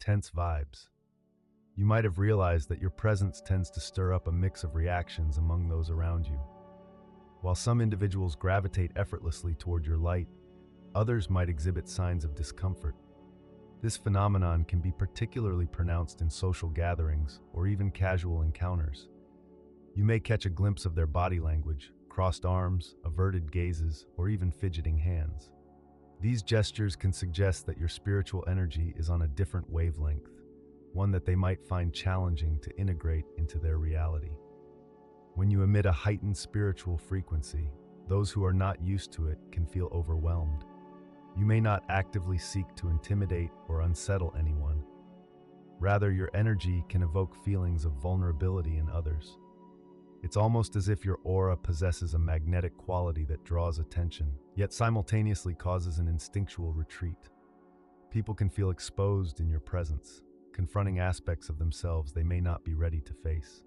tense vibes. You might have realized that your presence tends to stir up a mix of reactions among those around you. While some individuals gravitate effortlessly toward your light, others might exhibit signs of discomfort. This phenomenon can be particularly pronounced in social gatherings or even casual encounters. You may catch a glimpse of their body language, crossed arms, averted gazes, or even fidgeting hands. These gestures can suggest that your spiritual energy is on a different wavelength, one that they might find challenging to integrate into their reality. When you emit a heightened spiritual frequency, those who are not used to it can feel overwhelmed. You may not actively seek to intimidate or unsettle anyone. Rather, your energy can evoke feelings of vulnerability in others. It's almost as if your aura possesses a magnetic quality that draws attention, yet simultaneously causes an instinctual retreat. People can feel exposed in your presence, confronting aspects of themselves they may not be ready to face.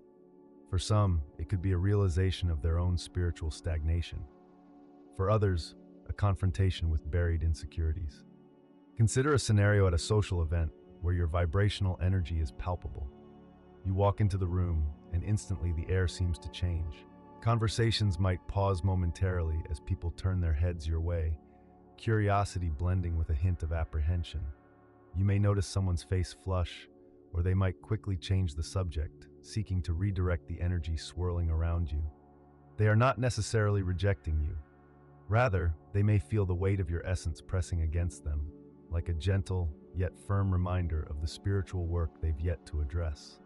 For some, it could be a realization of their own spiritual stagnation. For others, a confrontation with buried insecurities. Consider a scenario at a social event where your vibrational energy is palpable. You walk into the room, and instantly the air seems to change. Conversations might pause momentarily as people turn their heads your way, curiosity blending with a hint of apprehension. You may notice someone's face flush, or they might quickly change the subject, seeking to redirect the energy swirling around you. They are not necessarily rejecting you. Rather, they may feel the weight of your essence pressing against them, like a gentle yet firm reminder of the spiritual work they've yet to address.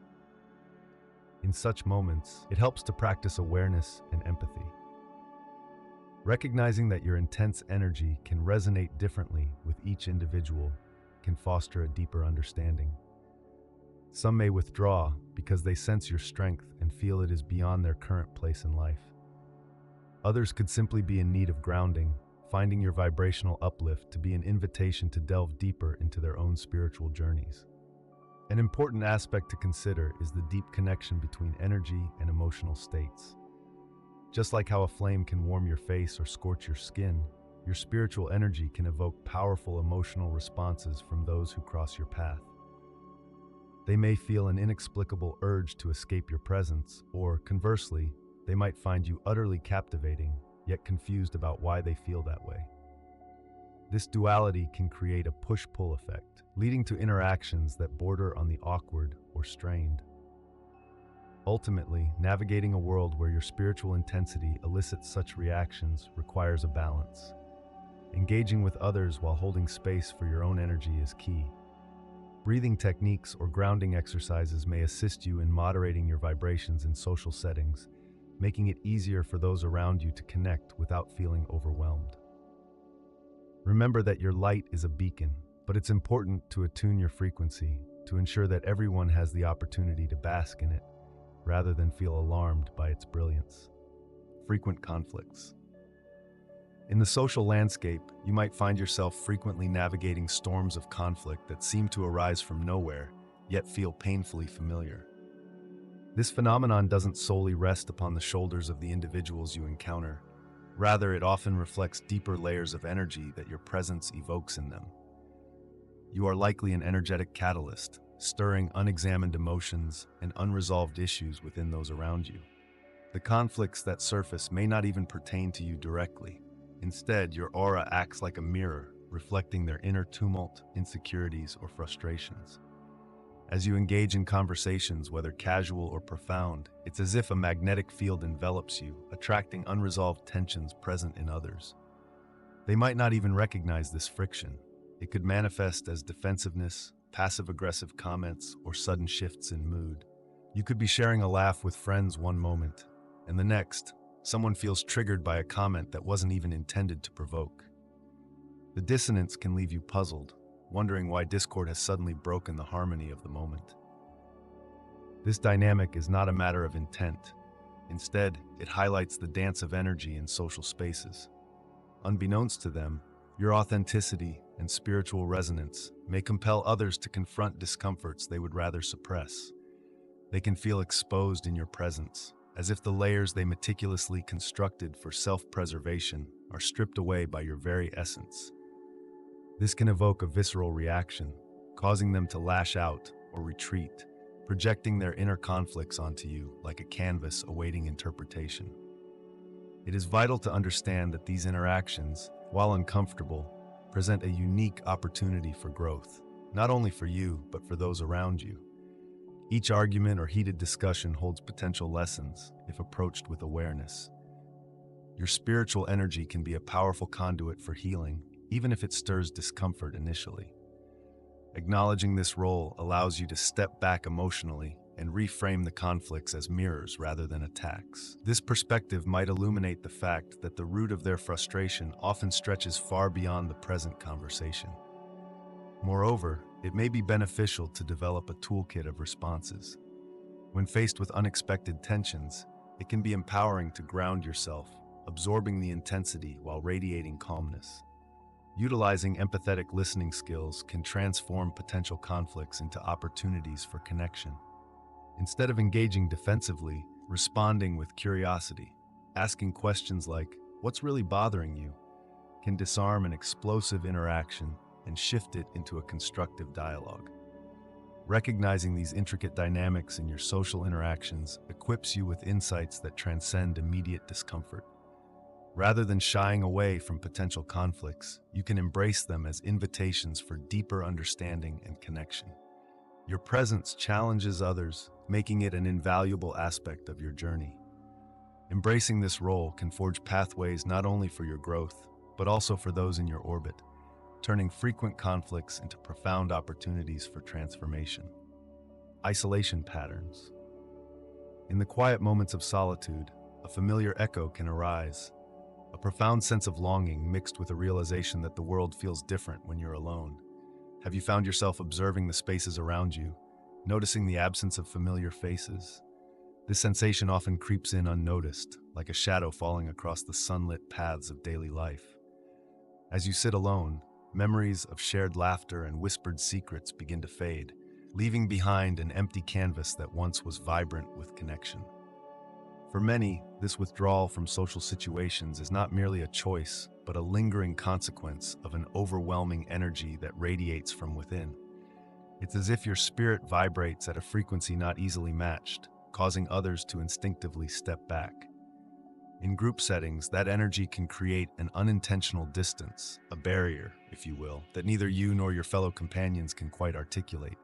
In such moments, it helps to practice awareness and empathy. Recognizing that your intense energy can resonate differently with each individual can foster a deeper understanding. Some may withdraw because they sense your strength and feel it is beyond their current place in life. Others could simply be in need of grounding, finding your vibrational uplift to be an invitation to delve deeper into their own spiritual journeys. An important aspect to consider is the deep connection between energy and emotional states. Just like how a flame can warm your face or scorch your skin, your spiritual energy can evoke powerful emotional responses from those who cross your path. They may feel an inexplicable urge to escape your presence, or conversely, they might find you utterly captivating, yet confused about why they feel that way. This duality can create a push-pull effect, leading to interactions that border on the awkward or strained. Ultimately, navigating a world where your spiritual intensity elicits such reactions requires a balance. Engaging with others while holding space for your own energy is key. Breathing techniques or grounding exercises may assist you in moderating your vibrations in social settings, making it easier for those around you to connect without feeling overwhelmed. Remember that your light is a beacon, but it's important to attune your frequency to ensure that everyone has the opportunity to bask in it, rather than feel alarmed by its brilliance. Frequent conflicts. In the social landscape, you might find yourself frequently navigating storms of conflict that seem to arise from nowhere, yet feel painfully familiar. This phenomenon doesn't solely rest upon the shoulders of the individuals you encounter. Rather, it often reflects deeper layers of energy that your presence evokes in them. You are likely an energetic catalyst, stirring unexamined emotions and unresolved issues within those around you. The conflicts that surface may not even pertain to you directly. Instead, your aura acts like a mirror, reflecting their inner tumult, insecurities, or frustrations. As you engage in conversations, whether casual or profound, it's as if a magnetic field envelops you, attracting unresolved tensions present in others. They might not even recognize this friction. It could manifest as defensiveness, passive-aggressive comments, or sudden shifts in mood. You could be sharing a laugh with friends one moment, and the next, someone feels triggered by a comment that wasn't even intended to provoke. The dissonance can leave you puzzled, wondering why discord has suddenly broken the harmony of the moment. This dynamic is not a matter of intent. Instead, it highlights the dance of energy in social spaces. Unbeknownst to them, your authenticity and spiritual resonance may compel others to confront discomforts they would rather suppress. They can feel exposed in your presence, as if the layers they meticulously constructed for self-preservation are stripped away by your very essence. This can evoke a visceral reaction, causing them to lash out or retreat, projecting their inner conflicts onto you like a canvas awaiting interpretation. It is vital to understand that these interactions, while uncomfortable, present a unique opportunity for growth, not only for you, but for those around you. Each argument or heated discussion holds potential lessons if approached with awareness. Your spiritual energy can be a powerful conduit for healing, even if it stirs discomfort initially. Acknowledging this role allows you to step back emotionally and reframe the conflicts as mirrors rather than attacks. This perspective might illuminate the fact that the root of their frustration often stretches far beyond the present conversation. Moreover, it may be beneficial to develop a toolkit of responses. When faced with unexpected tensions, it can be empowering to ground yourself, absorbing the intensity while radiating calmness. Utilizing empathetic listening skills can transform potential conflicts into opportunities for connection. Instead of engaging defensively, responding with curiosity, asking questions like, "What's really bothering you?" can disarm an explosive interaction and shift it into a constructive dialogue. Recognizing these intricate dynamics in your social interactions equips you with insights that transcend immediate discomfort. Rather than shying away from potential conflicts, you can embrace them as invitations for deeper understanding and connection. Your presence challenges others, making it an invaluable aspect of your journey. Embracing this role can forge pathways not only for your growth, but also for those in your orbit, turning frequent conflicts into profound opportunities for transformation. Isolation patterns. In the quiet moments of solitude, a familiar echo can arise, a profound sense of longing mixed with a realization that the world feels different when you're alone. Have you found yourself observing the spaces around you, noticing the absence of familiar faces? This sensation often creeps in unnoticed, like a shadow falling across the sunlit paths of daily life. As you sit alone, memories of shared laughter and whispered secrets begin to fade, leaving behind an empty canvas that once was vibrant with connection. For many, this withdrawal from social situations is not merely a choice, but a lingering consequence of an overwhelming energy that radiates from within. It's as if your spirit vibrates at a frequency not easily matched, causing others to instinctively step back. In group settings, that energy can create an unintentional distance, a barrier, if you will, that neither you nor your fellow companions can quite articulate.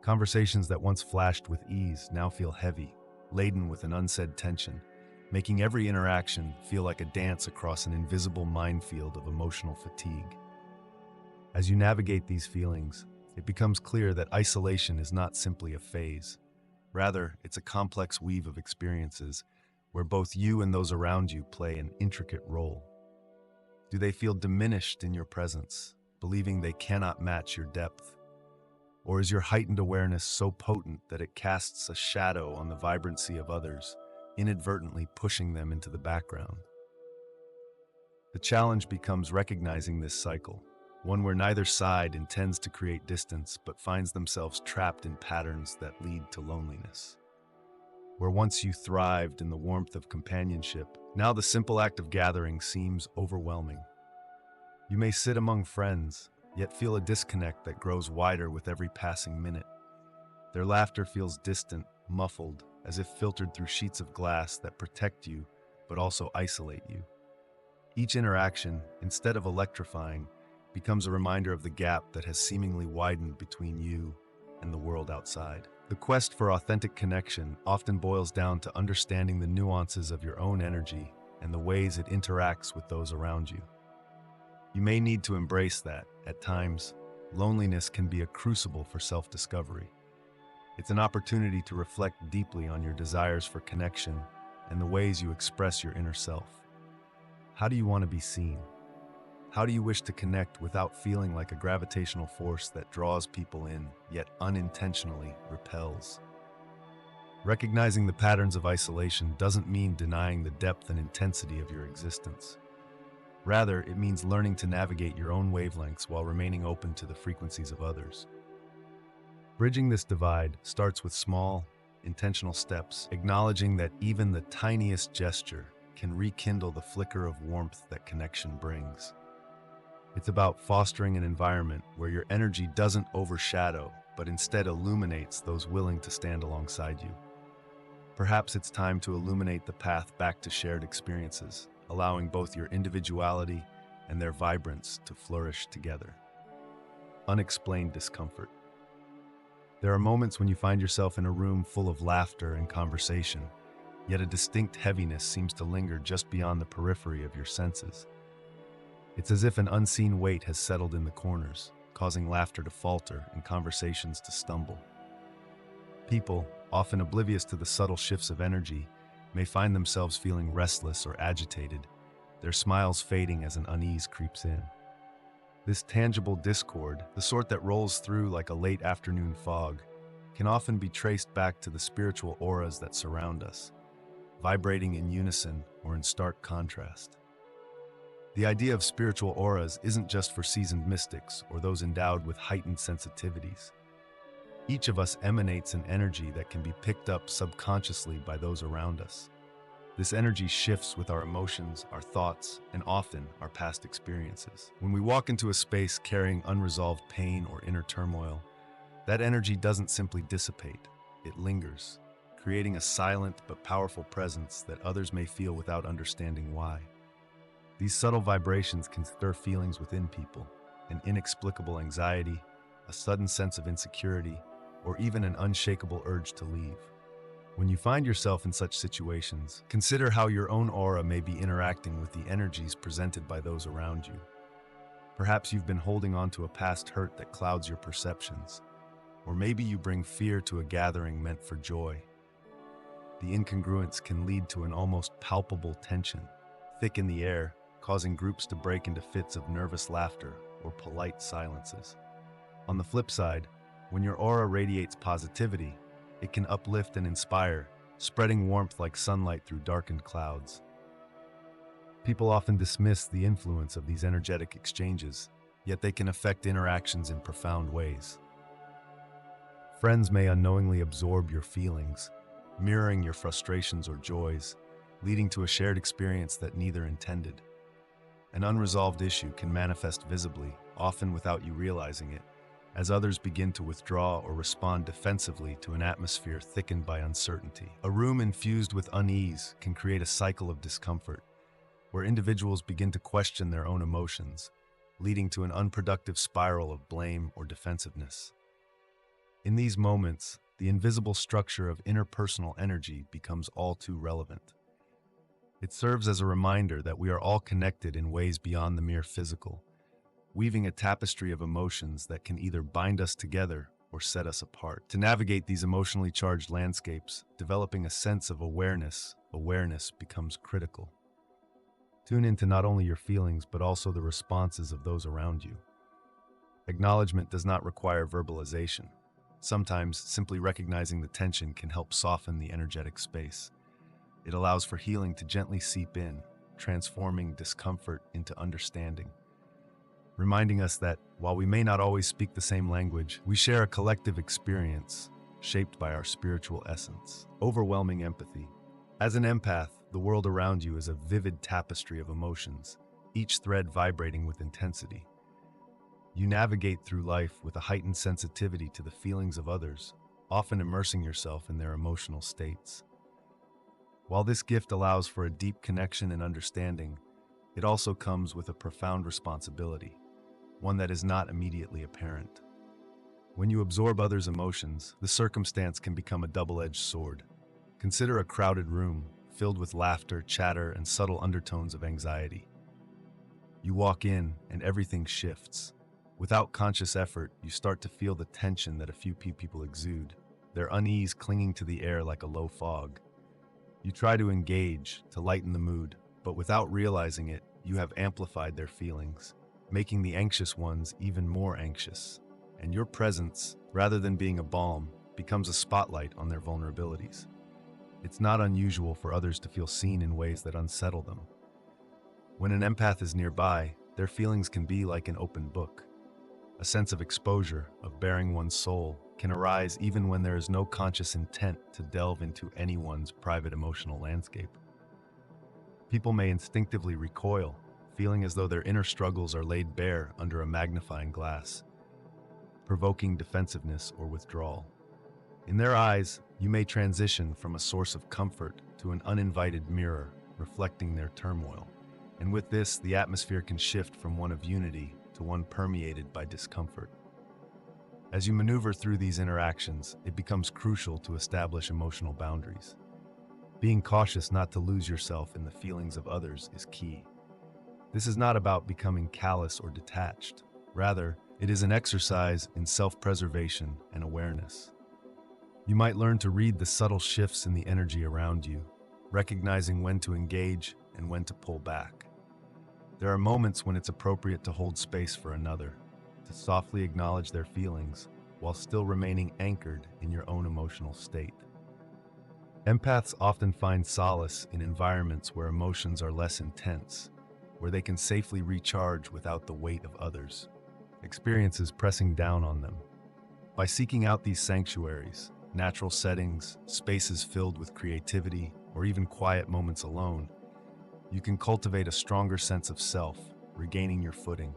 Conversations that once flashed with ease now feel heavy, laden with an unsaid tension, making every interaction feel like a dance across an invisible minefield of emotional fatigue. As you navigate these feelings, it becomes clear that isolation is not simply a phase. Rather, it's a complex weave of experiences where both you and those around you play an intricate role. Do they feel diminished in your presence, believing they cannot match your depth? Or is your heightened awareness so potent that it casts a shadow on the vibrancy of others, inadvertently pushing them into the background? The challenge becomes recognizing this cycle, one where neither side intends to create distance but finds themselves trapped in patterns that lead to loneliness. Where once you thrived in the warmth of companionship, now the simple act of gathering seems overwhelming. You may sit among friends, yet feel a disconnect that grows wider with every passing minute. Their laughter feels distant, muffled, as if filtered through sheets of glass that protect you, but also isolate you. Each interaction, instead of electrifying, becomes a reminder of the gap that has seemingly widened between you and the world outside. The quest for authentic connection often boils down to understanding the nuances of your own energy and the ways it interacts with those around you. You may need to embrace that, at times, loneliness can be a crucible for self-discovery. It's an opportunity to reflect deeply on your desires for connection and the ways you express your inner self. How do you want to be seen? How do you wish to connect without feeling like a gravitational force that draws people in, yet unintentionally repels? Recognizing the patterns of isolation doesn't mean denying the depth and intensity of your existence. Rather, it means learning to navigate your own wavelengths while remaining open to the frequencies of others. Bridging this divide starts with small, intentional steps, acknowledging that even the tiniest gesture can rekindle the flicker of warmth that connection brings. It's about fostering an environment where your energy doesn't overshadow, but instead illuminates those willing to stand alongside you. Perhaps it's time to illuminate the path back to shared experiences, allowing both your individuality and their vibrance to flourish together. Unexplained discomfort. There are moments when you find yourself in a room full of laughter and conversation, yet a distinct heaviness seems to linger just beyond the periphery of your senses. It's as if an unseen weight has settled in the corners, causing laughter to falter and conversations to stumble. People, often oblivious to the subtle shifts of energy, may find themselves feeling restless or agitated, their smiles fading as an unease creeps in. This tangible discord, the sort that rolls through like a late afternoon fog, can often be traced back to the spiritual auras that surround us, vibrating in unison or in stark contrast. The idea of spiritual auras isn't just for seasoned mystics or those endowed with heightened sensitivities. Each of us emanates an energy that can be picked up subconsciously by those around us. This energy shifts with our emotions, our thoughts, and often our past experiences. When we walk into a space carrying unresolved pain or inner turmoil, that energy doesn't simply dissipate, it lingers, creating a silent but powerful presence that others may feel without understanding why. These subtle vibrations can stir feelings within people, an inexplicable anxiety, a sudden sense of insecurity, or even an unshakable urge to leave. When you find yourself in such situations, consider how your own aura may be interacting with the energies presented by those around you. Perhaps you've been holding on to a past hurt that clouds your perceptions, or maybe you bring fear to a gathering meant for joy. The incongruence can lead to an almost palpable tension, thick in the air, causing groups to break into fits of nervous laughter or polite silences. On the flip side, when your aura radiates positivity, it can uplift and inspire, spreading warmth like sunlight through darkened clouds. People often dismiss the influence of these energetic exchanges, yet they can affect interactions in profound ways. Friends may unknowingly absorb your feelings, mirroring your frustrations or joys, leading to a shared experience that neither intended. An unresolved issue can manifest visibly, often without you realizing it, as others begin to withdraw or respond defensively to an atmosphere thickened by uncertainty. A room infused with unease can create a cycle of discomfort, where individuals begin to question their own emotions, leading to an unproductive spiral of blame or defensiveness. In these moments, the invisible structure of interpersonal energy becomes all too relevant. It serves as a reminder that we are all connected in ways beyond the mere physical, weaving a tapestry of emotions that can either bind us together or set us apart. To navigate these emotionally charged landscapes, developing a sense of awareness becomes critical. Tune into not only your feelings, but also the responses of those around you. Acknowledgement does not require verbalization. Sometimes, simply recognizing the tension can help soften the energetic space. It allows for healing to gently seep in, transforming discomfort into understanding, reminding us that, while we may not always speak the same language, we share a collective experience shaped by our spiritual essence. Overwhelming empathy. As an empath, the world around you is a vivid tapestry of emotions, each thread vibrating with intensity. You navigate through life with a heightened sensitivity to the feelings of others, often immersing yourself in their emotional states. While this gift allows for a deep connection and understanding, it also comes with a profound responsibility, one that is not immediately apparent. When you absorb others' emotions, the circumstance can become a double-edged sword. Consider a crowded room, filled with laughter, chatter, and subtle undertones of anxiety. You walk in, and everything shifts. Without conscious effort, you start to feel the tension that a few people exude, their unease clinging to the air like a low fog. You try to engage, to lighten the mood, but without realizing it, you have amplified their feelings, making the anxious ones even more anxious. And your presence, rather than being a balm, becomes a spotlight on their vulnerabilities. It's not unusual for others to feel seen in ways that unsettle them. When an empath is nearby, their feelings can be like an open book. A sense of exposure, of bearing one's soul, can arise even when there is no conscious intent to delve into anyone's private emotional landscape. People may instinctively recoil, feeling as though their inner struggles are laid bare under a magnifying glass, provoking defensiveness or withdrawal. In their eyes, you may transition from a source of comfort to an uninvited mirror reflecting their turmoil. And with this, the atmosphere can shift from one of unity to one permeated by discomfort. As you maneuver through these interactions, it becomes crucial to establish emotional boundaries. Being cautious not to lose yourself in the feelings of others is key. This is not about becoming callous or detached. Rather, it is an exercise in self-preservation and awareness. You might learn to read the subtle shifts in the energy around you, recognizing when to engage and when to pull back. There are moments when it's appropriate to hold space for another, to softly acknowledge their feelings while still remaining anchored in your own emotional state. Empaths often find solace in environments where emotions are less intense, where they can safely recharge without the weight of others' experiences pressing down on them. By seeking out these sanctuaries, natural settings, spaces filled with creativity, or even quiet moments alone, you can cultivate a stronger sense of self, regaining your footing.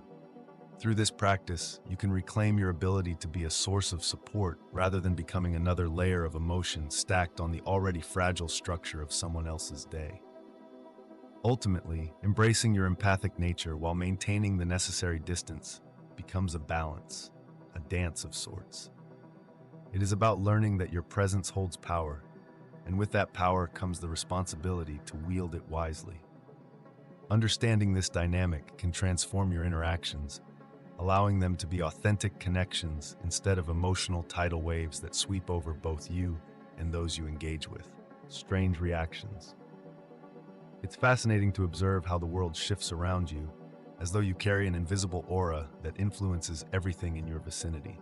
Through this practice, you can reclaim your ability to be a source of support rather than becoming another layer of emotion stacked on the already fragile structure of someone else's day. Ultimately, embracing your empathic nature while maintaining the necessary distance becomes a balance, a dance of sorts. It is about learning that your presence holds power, and with that power comes the responsibility to wield it wisely. Understanding this dynamic can transform your interactions, allowing them to be authentic connections instead of emotional tidal waves that sweep over both you and those you engage with. Strange reactions. It's fascinating to observe how the world shifts around you, as though you carry an invisible aura that influences everything in your vicinity.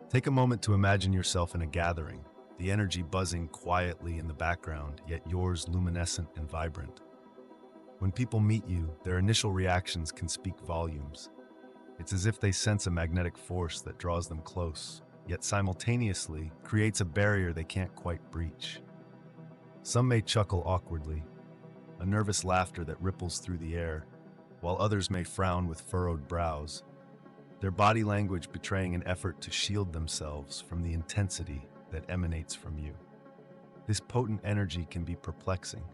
Take a moment to imagine yourself in a gathering, the energy buzzing quietly in the background, yet yours luminescent and vibrant. When people meet you, their initial reactions can speak volumes. It's as if they sense a magnetic force that draws them close, yet simultaneously creates a barrier they can't quite breach. Some may chuckle awkwardly, a nervous laughter that ripples through the air, while others may frown with furrowed brows, their body language betraying an effort to shield themselves from the intensity that emanates from you. This potent energy can be perplexing,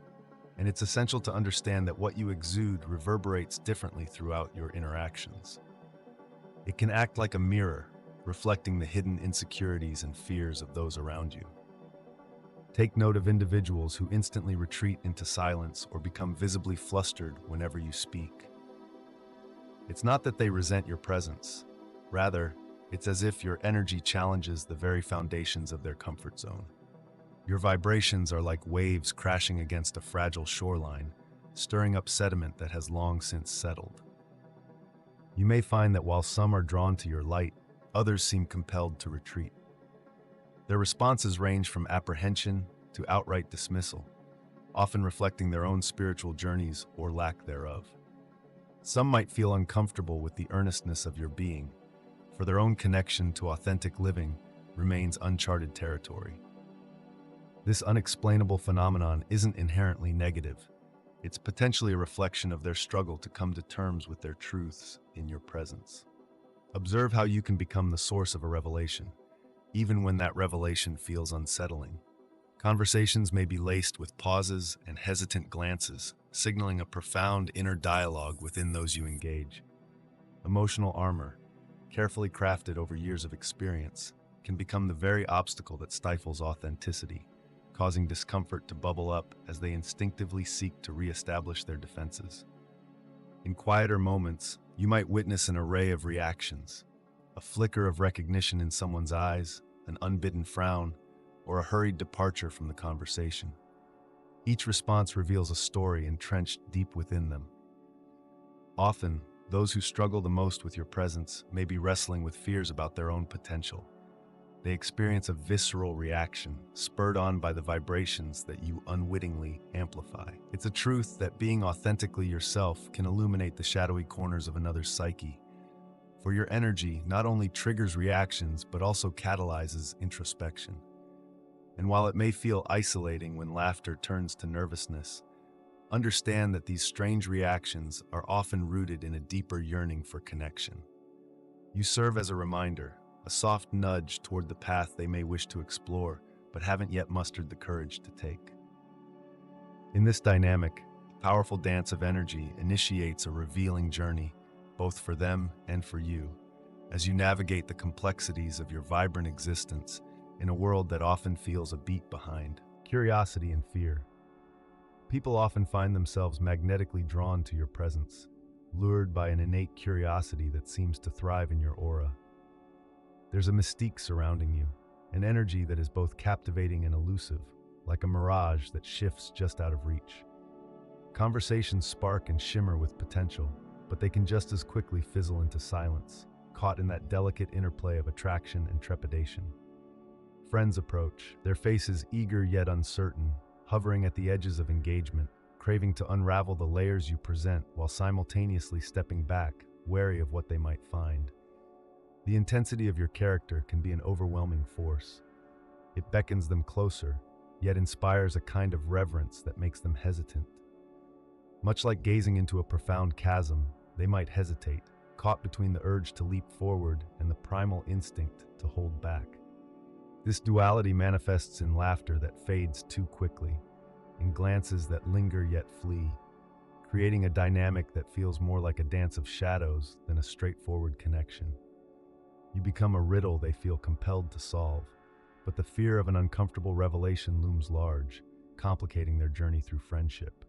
and it's essential to understand that what you exude reverberates differently throughout your interactions. It can act like a mirror, reflecting the hidden insecurities and fears of those around you. Take note of individuals who instantly retreat into silence or become visibly flustered whenever you speak. It's not that they resent your presence. Rather, it's as if your energy challenges the very foundations of their comfort zone. Your vibrations are like waves crashing against a fragile shoreline, stirring up sediment that has long since settled. You may find that while some are drawn to your light, others seem compelled to retreat. Their responses range from apprehension to outright dismissal, often reflecting their own spiritual journeys or lack thereof. Some might feel uncomfortable with the earnestness of your being, for their own connection to authentic living remains uncharted territory. This unexplainable phenomenon isn't inherently negative. It's potentially a reflection of their struggle to come to terms with their truths in your presence. Observe how you can become the source of a revelation, even when that revelation feels unsettling. Conversations may be laced with pauses and hesitant glances, signaling a profound inner dialogue within those you engage. Emotional armor, carefully crafted over years of experience, can become the very obstacle that stifles authenticity, causing discomfort to bubble up as they instinctively seek to reestablish their defenses. In quieter moments, you might witness an array of reactions: a flicker of recognition in someone's eyes, an unbidden frown, or a hurried departure from the conversation. Each response reveals a story entrenched deep within them. Often, those who struggle the most with your presence may be wrestling with fears about their own potential. They experience a visceral reaction, spurred on by the vibrations that you unwittingly amplify. It's a truth that being authentically yourself can illuminate the shadowy corners of another's psyche, for your energy not only triggers reactions but also catalyzes introspection. And while it may feel isolating when laughter turns to nervousness, Understand that these strange reactions are often rooted in a deeper yearning for connection. You serve as a reminder, a soft nudge toward the path they may wish to explore, but haven't yet mustered the courage to take. In this dynamic, the powerful dance of energy initiates a revealing journey, both for them and for you, as you navigate the complexities of your vibrant existence in a world that often feels a beat behind. Curiosity and fear. People often find themselves magnetically drawn to your presence, lured by an innate curiosity that seems to thrive in your aura. There's a mystique surrounding you, an energy that is both captivating and elusive, like a mirage that shifts just out of reach. Conversations spark and shimmer with potential, but they can just as quickly fizzle into silence, caught in that delicate interplay of attraction and trepidation. Friends approach, their faces eager yet uncertain, hovering at the edges of engagement, craving to unravel the layers you present while simultaneously stepping back, wary of what they might find. The intensity of your character can be an overwhelming force. It beckons them closer, yet inspires a kind of reverence that makes them hesitant. Much like gazing into a profound chasm, they might hesitate, caught between the urge to leap forward and the primal instinct to hold back. This duality manifests in laughter that fades too quickly, in glances that linger yet flee, creating a dynamic that feels more like a dance of shadows than a straightforward connection. You become a riddle they feel compelled to solve, but the fear of an uncomfortable revelation looms large, complicating their journey through friendship.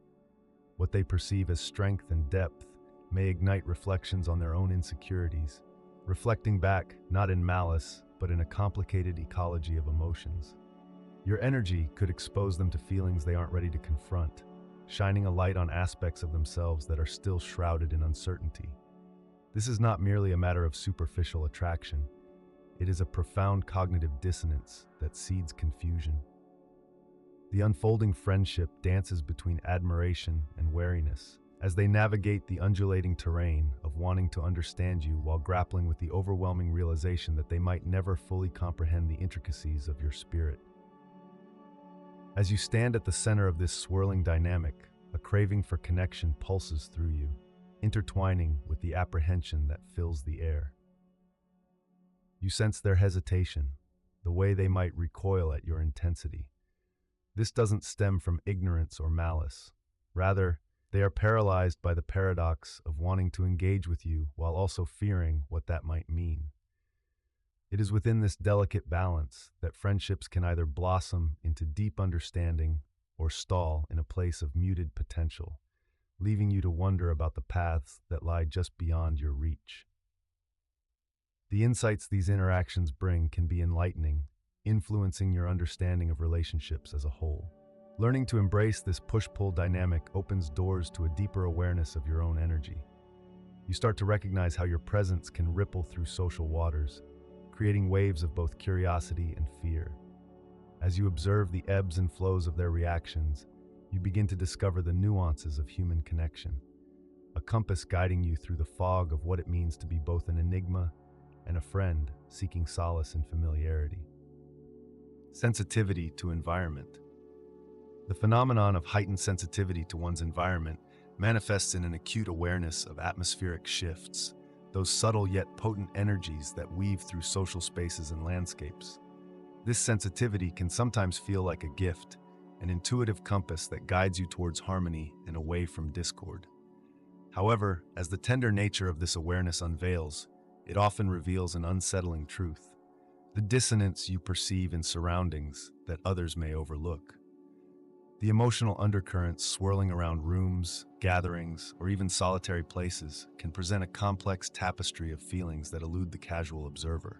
What they perceive as strength and depth may ignite reflections on their own insecurities, reflecting back not in malice, but in a complicated ecology of emotions. Your energy could expose them to feelings they aren't ready to confront, shining a light on aspects of themselves that are still shrouded in uncertainty. This is not merely a matter of superficial attraction. It is a profound cognitive dissonance that seeds confusion. The unfolding friendship dances between admiration and wariness, as they navigate the undulating terrain of wanting to understand you while grappling with the overwhelming realization that they might never fully comprehend the intricacies of your spirit. As you stand at the center of this swirling dynamic, a craving for connection pulses through you, intertwining with the apprehension that fills the air. You sense their hesitation, the way they might recoil at your intensity. This doesn't stem from ignorance or malice. Rather, they are paralyzed by the paradox of wanting to engage with you while also fearing what that might mean. It is within this delicate balance that friendships can either blossom into deep understanding or stall in a place of muted potential, leaving you to wonder about the paths that lie just beyond your reach. The insights these interactions bring can be enlightening, influencing your understanding of relationships as a whole. Learning to embrace this push-pull dynamic opens doors to a deeper awareness of your own energy. You start to recognize how your presence can ripple through social waters, creating waves of both curiosity and fear. As you observe the ebbs and flows of their reactions, you begin to discover the nuances of human connection, a compass guiding you through the fog of what it means to be both an enigma and a friend seeking solace in familiarity. Sensitivity to environment. The phenomenon of heightened sensitivity to one's environment manifests in an acute awareness of atmospheric shifts, those subtle yet potent energies that weave through social spaces and landscapes. This sensitivity can sometimes feel like a gift, an intuitive compass that guides you towards harmony and away from discord. However, as the tender nature of this awareness unveils, it often reveals an unsettling truth: the dissonance you perceive in surroundings that others may overlook. The emotional undercurrents swirling around rooms, gatherings, or even solitary places can present a complex tapestry of feelings that elude the casual observer.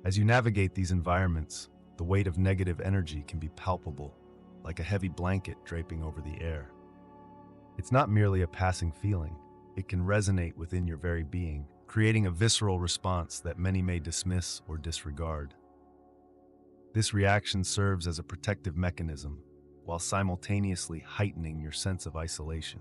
As you navigate these environments, the weight of negative energy can be palpable, like a heavy blanket draping over the air. It's not merely a passing feeling, it can resonate within your very being, creating a visceral response that many may dismiss or disregard. This reaction serves as a protective mechanism, while simultaneously heightening your sense of isolation.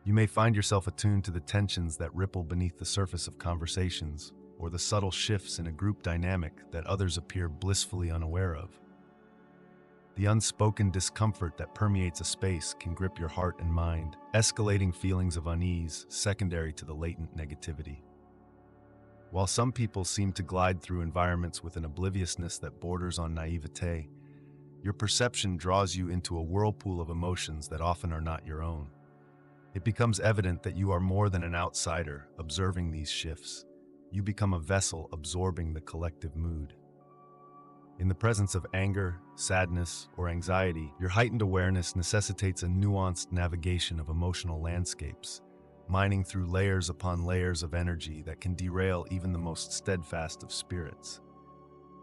You may find yourself attuned to the tensions that ripple beneath the surface of conversations, or the subtle shifts in a group dynamic that others appear blissfully unaware of. The unspoken discomfort that permeates a space can grip your heart and mind, escalating feelings of unease secondary to the latent negativity. While some people seem to glide through environments with an obliviousness that borders on naivete, your perception draws you into a whirlpool of emotions that often are not your own. It becomes evident that you are more than an outsider observing these shifts. You become a vessel absorbing the collective mood. In the presence of anger, sadness, or anxiety, your heightened awareness necessitates a nuanced navigation of emotional landscapes, mining through layers upon layers of energy that can derail even the most steadfast of spirits.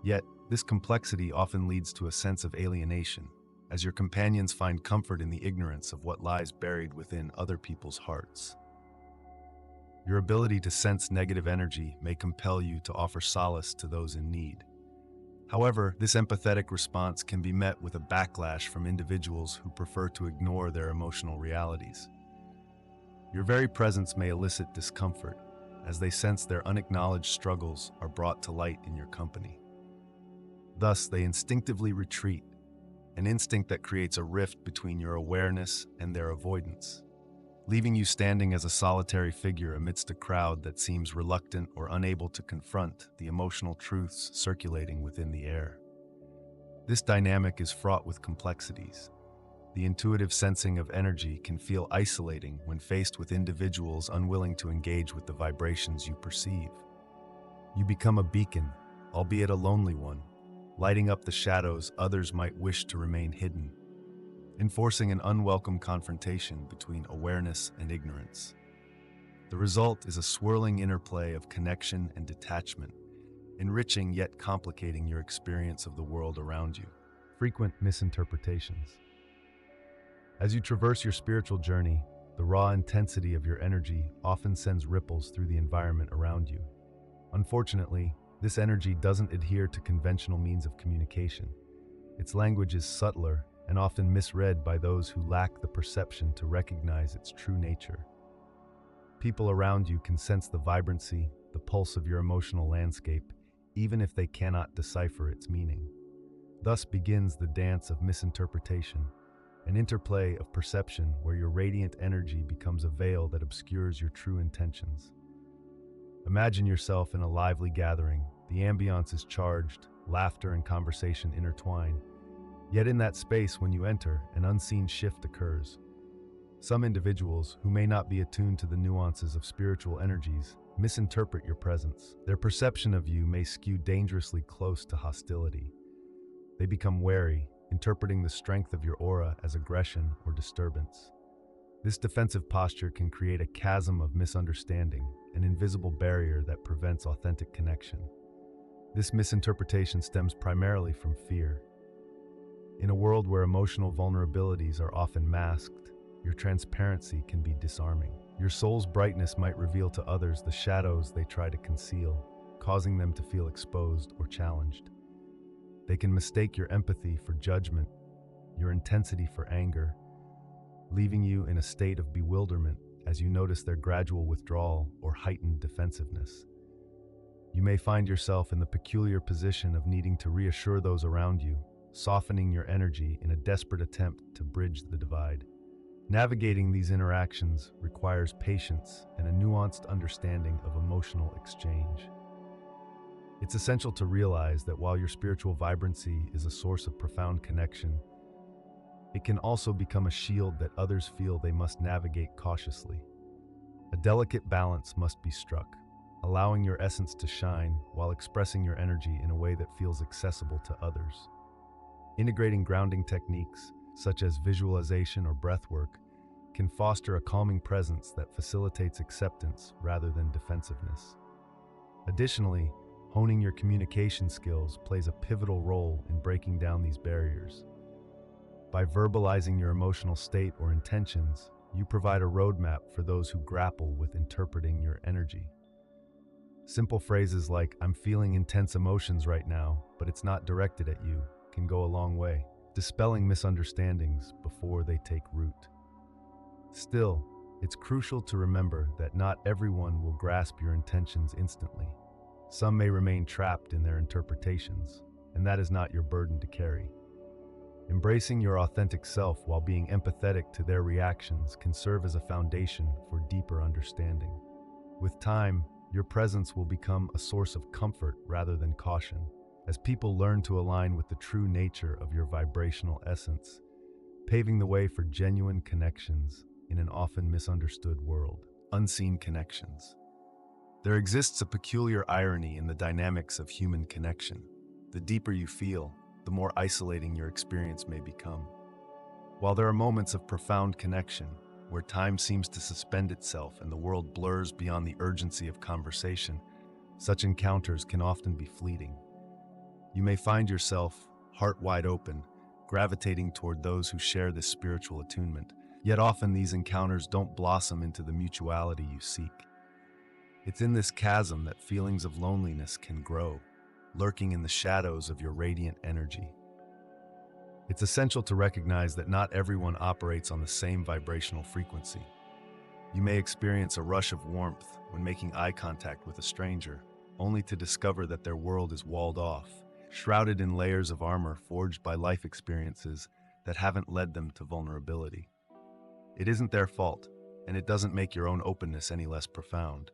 Yet, this complexity often leads to a sense of alienation, as your companions find comfort in the ignorance of what lies buried within other people's hearts. Your ability to sense negative energy may compel you to offer solace to those in need. However, this empathetic response can be met with a backlash from individuals who prefer to ignore their emotional realities. Your very presence may elicit discomfort, as they sense their unacknowledged struggles are brought to light in your company. Thus, they instinctively retreat, an instinct that creates a rift between your awareness and their avoidance, leaving you standing as a solitary figure amidst a crowd that seems reluctant or unable to confront the emotional truths circulating within the air. This dynamic is fraught with complexities. The intuitive sensing of energy can feel isolating when faced with individuals unwilling to engage with the vibrations you perceive. You become a beacon, albeit a lonely one, lighting up the shadows others might wish to remain hidden, enforcing an unwelcome confrontation between awareness and ignorance. The result is a swirling interplay of connection and detachment, enriching yet complicating your experience of the world around you. Frequent misinterpretations. As you traverse your spiritual journey, the raw intensity of your energy often sends ripples through the environment around you. Unfortunately, this energy doesn't adhere to conventional means of communication. Its language is subtler and often misread by those who lack the perception to recognize its true nature. People around you can sense the vibrancy, the pulse of your emotional landscape, even if they cannot decipher its meaning. Thus begins the dance of misinterpretation, an interplay of perception where your radiant energy becomes a veil that obscures your true intentions. Imagine yourself in a lively gathering. The ambiance is charged, laughter and conversation intertwine. Yet in that space, when you enter, an unseen shift occurs. Some individuals, who may not be attuned to the nuances of spiritual energies, misinterpret your presence. Their perception of you may skew dangerously close to hostility. They become wary, interpreting the strength of your aura as aggression or disturbance. This defensive posture can create a chasm of misunderstanding, an invisible barrier that prevents authentic connection. This misinterpretation stems primarily from fear. In a world where emotional vulnerabilities are often masked, your transparency can be disarming. Your soul's brightness might reveal to others the shadows they try to conceal, causing them to feel exposed or challenged. They can mistake your empathy for judgment, your intensity for anger, leaving you in a state of bewilderment as you notice their gradual withdrawal or heightened defensiveness. You may find yourself in the peculiar position of needing to reassure those around you, softening your energy in a desperate attempt to bridge the divide. Navigating these interactions requires patience and a nuanced understanding of emotional exchange. It's essential to realize that while your spiritual vibrancy is a source of profound connection, it can also become a shield that others feel they must navigate cautiously. A delicate balance must be struck, allowing your essence to shine while expressing your energy in a way that feels accessible to others. Integrating grounding techniques, such as visualization or breathwork, can foster a calming presence that facilitates acceptance rather than defensiveness. Additionally, honing your communication skills plays a pivotal role in breaking down these barriers. By verbalizing your emotional state or intentions, you provide a roadmap for those who grapple with interpreting your energy. Simple phrases like, "I'm feeling intense emotions right now, but it's not directed at you," can go a long way, dispelling misunderstandings before they take root. Still, it's crucial to remember that not everyone will grasp your intentions instantly. Some may remain trapped in their interpretations, and that is not your burden to carry. Embracing your authentic self while being empathetic to their reactions can serve as a foundation for deeper understanding. With time, your presence will become a source of comfort rather than caution, as people learn to align with the true nature of your vibrational essence, paving the way for genuine connections in an often misunderstood world. Unseen connections. There exists a peculiar irony in the dynamics of human connection. The deeper you feel, the more isolating your experience may become. While there are moments of profound connection, where time seems to suspend itself and the world blurs beyond the urgency of conversation, such encounters can often be fleeting. You may find yourself, heart wide open, gravitating toward those who share this spiritual attunement, yet often these encounters don't blossom into the mutuality you seek. It's in this chasm that feelings of loneliness can grow, lurking in the shadows of your radiant energy. It's essential to recognize that not everyone operates on the same vibrational frequency. You may experience a rush of warmth when making eye contact with a stranger, only to discover that their world is walled off, shrouded in layers of armor forged by life experiences that haven't led them to vulnerability. It isn't their fault, and it doesn't make your own openness any less profound.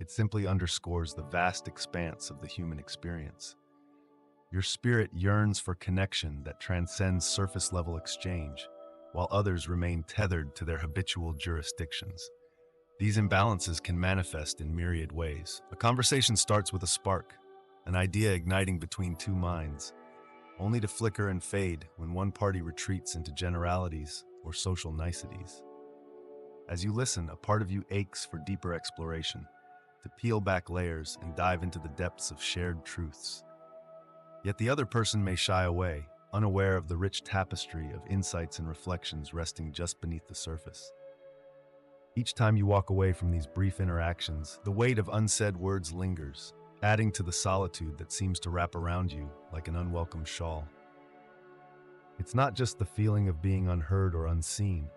It simply underscores the vast expanse of the human experience. Your spirit yearns for connection that transcends surface-level exchange, while others remain tethered to their habitual jurisdictions. These imbalances can manifest in myriad ways. A conversation starts with a spark, an idea igniting between two minds, only to flicker and fade when one party retreats into generalities or social niceties. As you listen, a part of you aches for deeper exploration, to peel back layers and dive into the depths of shared truths. Yet the other person may shy away, unaware of the rich tapestry of insights and reflections resting just beneath the surface. Each time you walk away from these brief interactions, the weight of unsaid words lingers, adding to the solitude that seems to wrap around you like an unwelcome shawl. It's not just the feeling of being unheard or unseen.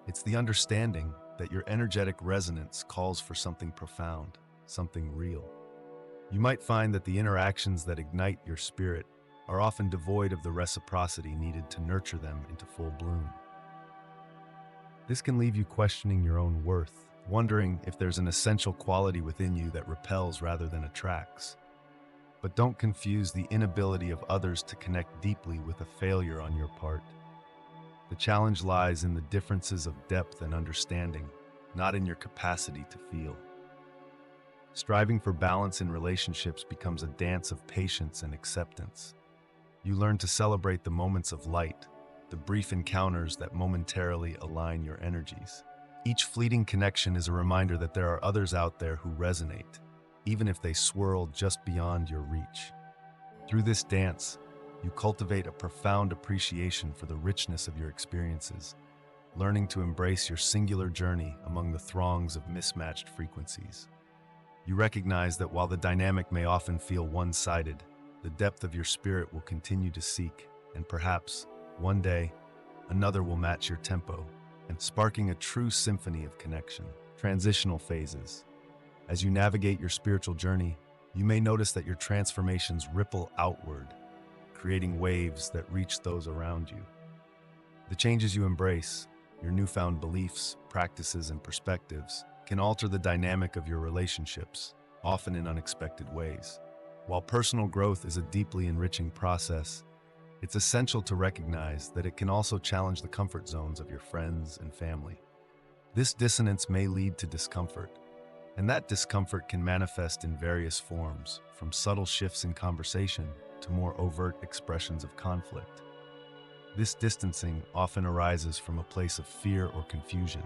It's the understanding that your energetic resonance calls for something profound, something real. You might find that the interactions that ignite your spirit are often devoid of the reciprocity needed to nurture them into full bloom. This can leave you questioning your own worth, wondering if there's an essential quality within you that repels rather than attracts. But don't confuse the inability of others to connect deeply with a failure on your part. The challenge lies in the differences of depth and understanding, not in your capacity to feel. Striving for balance in relationships becomes a dance of patience and acceptance. You learn to celebrate the moments of light, the brief encounters that momentarily align your energies. Each fleeting connection is a reminder that there are others out there who resonate, even if they swirl just beyond your reach. Through this dance, you cultivate a profound appreciation for the richness of your experiences, learning to embrace your singular journey among the throngs of mismatched frequencies. You recognize that while the dynamic may often feel one-sided, the depth of your spirit will continue to seek, and perhaps, one day, another will match your tempo, and sparking a true symphony of connection. Transitional phases. As you navigate your spiritual journey, you may notice that your transformations ripple outward, creating waves that reach those around you. The changes you embrace, your newfound beliefs, practices, and perspectives, can alter the dynamic of your relationships, often in unexpected ways. While personal growth is a deeply enriching process, it's essential to recognize that it can also challenge the comfort zones of your friends and family. This dissonance may lead to discomfort, and that discomfort can manifest in various forms, from subtle shifts in conversation to more overt expressions of conflict. This distancing often arises from a place of fear or confusion.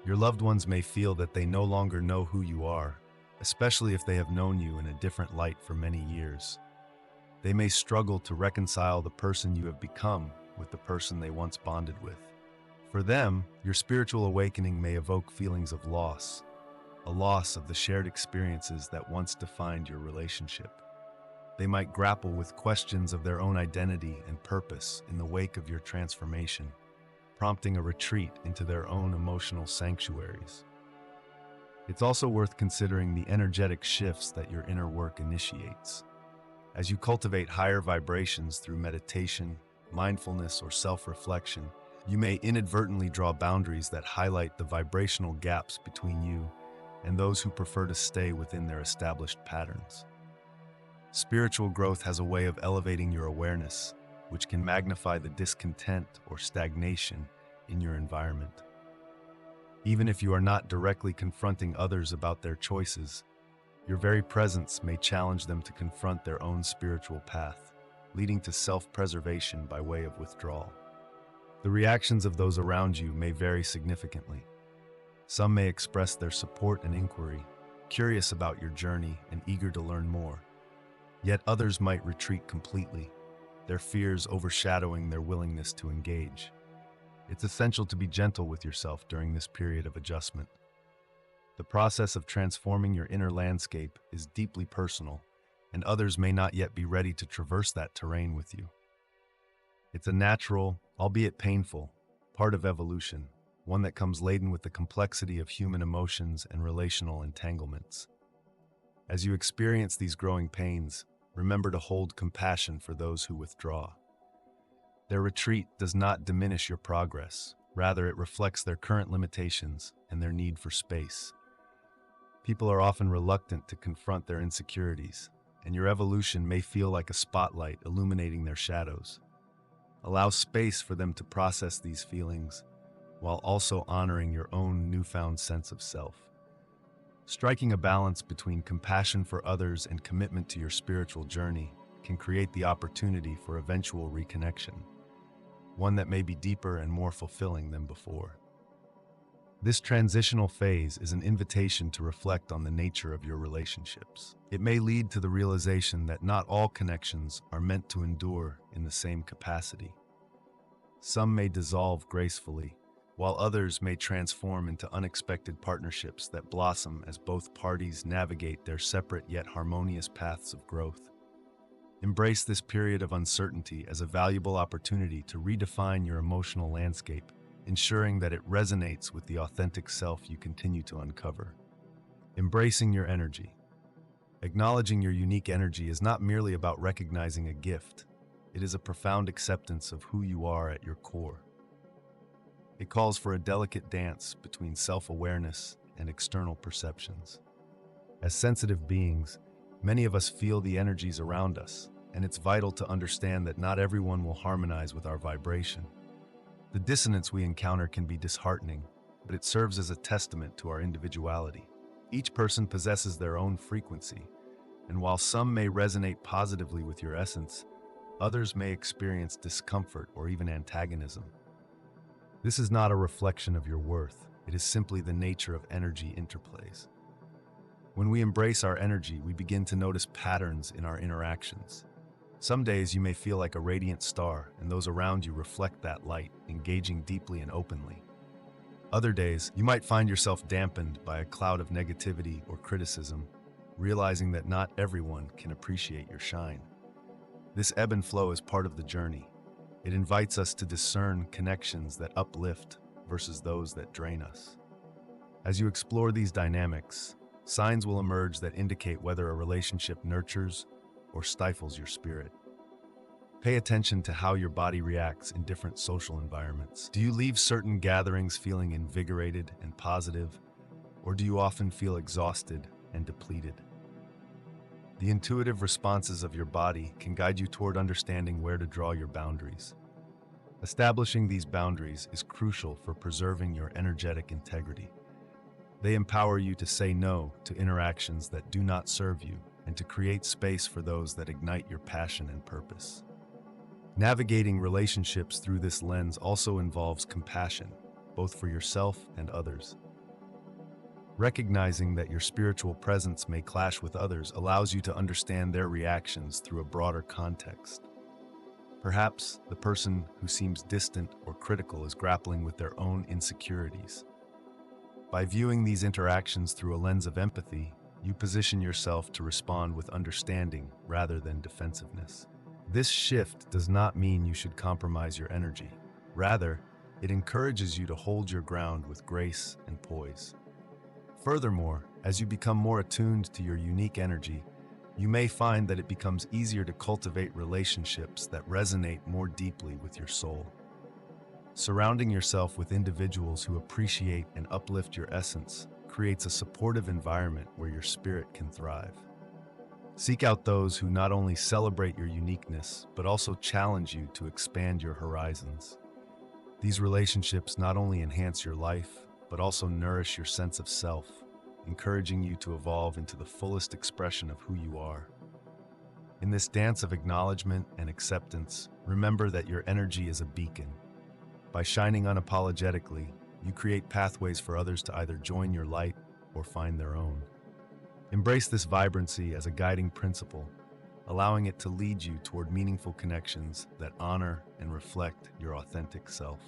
Your loved ones may feel that they no longer know who you are, especially if they have known you in a different light for many years. They may struggle to reconcile the person you have become with the person they once bonded with. For them, your spiritual awakening may evoke feelings of loss, a loss of the shared experiences that once defined your relationship. They might grapple with questions of their own identity and purpose in the wake of your transformation, prompting a retreat into their own emotional sanctuaries. It's also worth considering the energetic shifts that your inner work initiates. As you cultivate higher vibrations through meditation, mindfulness, or self-reflection, you may inadvertently draw boundaries that highlight the vibrational gaps between you and those who prefer to stay within their established patterns. Spiritual growth has a way of elevating your awareness, which can magnify the discontent or stagnation in your environment. Even if you are not directly confronting others about their choices, your very presence may challenge them to confront their own spiritual path, leading to self-preservation by way of withdrawal. The reactions of those around you may vary significantly. Some may express their support and inquiry, curious about your journey and eager to learn more. Yet others might retreat completely, their fears overshadowing their willingness to engage. It's essential to be gentle with yourself during this period of adjustment. The process of transforming your inner landscape is deeply personal, and others may not yet be ready to traverse that terrain with you. It's a natural, albeit painful, part of evolution, one that comes laden with the complexity of human emotions and relational entanglements. As you experience these growing pains, remember to hold compassion for those who withdraw. Their retreat does not diminish your progress, rather it reflects their current limitations and their need for space. People are often reluctant to confront their insecurities, and your evolution may feel like a spotlight illuminating their shadows. Allow space for them to process these feelings, while also honoring your own newfound sense of self. Striking a balance between compassion for others and commitment to your spiritual journey can create the opportunity for eventual reconnection, one that may be deeper and more fulfilling than before. This transitional phase is an invitation to reflect on the nature of your relationships. It may lead to the realization that not all connections are meant to endure in the same capacity. Some may dissolve gracefully, while others may transform into unexpected partnerships that blossom as both parties navigate their separate yet harmonious paths of growth. Embrace this period of uncertainty as a valuable opportunity to redefine your emotional landscape, ensuring that it resonates with the authentic self you continue to uncover. Embracing your energy. Acknowledging your unique energy is not merely about recognizing a gift. It is a profound acceptance of who you are at your core. It calls for a delicate dance between self-awareness and external perceptions. As sensitive beings, many of us feel the energies around us, and it's vital to understand that not everyone will harmonize with our vibration. The dissonance we encounter can be disheartening, but it serves as a testament to our individuality. Each person possesses their own frequency, and while some may resonate positively with your essence, others may experience discomfort or even antagonism. This is not a reflection of your worth, it is simply the nature of energy interplays. When we embrace our energy, we begin to notice patterns in our interactions. Some days you may feel like a radiant star, and those around you reflect that light, engaging deeply and openly. Other days, you might find yourself dampened by a cloud of negativity or criticism, realizing that not everyone can appreciate your shine. This ebb and flow is part of the journey. It invites us to discern connections that uplift versus those that drain us. As you explore these dynamics, signs will emerge that indicate whether a relationship nurtures or stifles your spirit. Pay attention to how your body reacts in different social environments. Do you leave certain gatherings feeling invigorated and positive, or do you often feel exhausted and depleted? The intuitive responses of your body can guide you toward understanding where to draw your boundaries. Establishing these boundaries is crucial for preserving your energetic integrity. They empower you to say no to interactions that do not serve you and to create space for those that ignite your passion and purpose. Navigating relationships through this lens also involves compassion, both for yourself and others. Recognizing that your spiritual presence may clash with others allows you to understand their reactions through a broader context. Perhaps the person who seems distant or critical is grappling with their own insecurities. By viewing these interactions through a lens of empathy, you position yourself to respond with understanding rather than defensiveness. This shift does not mean you should compromise your energy. Rather, it encourages you to hold your ground with grace and poise. Furthermore, as you become more attuned to your unique energy, You may find that it becomes easier to cultivate relationships that resonate more deeply with your soul. Surrounding yourself with individuals who appreciate and uplift your essence creates a supportive environment where your spirit can thrive. Seek out those who not only celebrate your uniqueness, but also challenge you to expand your horizons. These relationships not only enhance your life, but also nourish your sense of self, encouraging you to evolve into the fullest expression of who you are. In this dance of acknowledgement and acceptance, remember that your energy is a beacon. By shining unapologetically, you create pathways for others to either join your light or find their own. Embrace this vibrancy as a guiding principle, allowing it to lead you toward meaningful connections that honor and reflect your authentic self.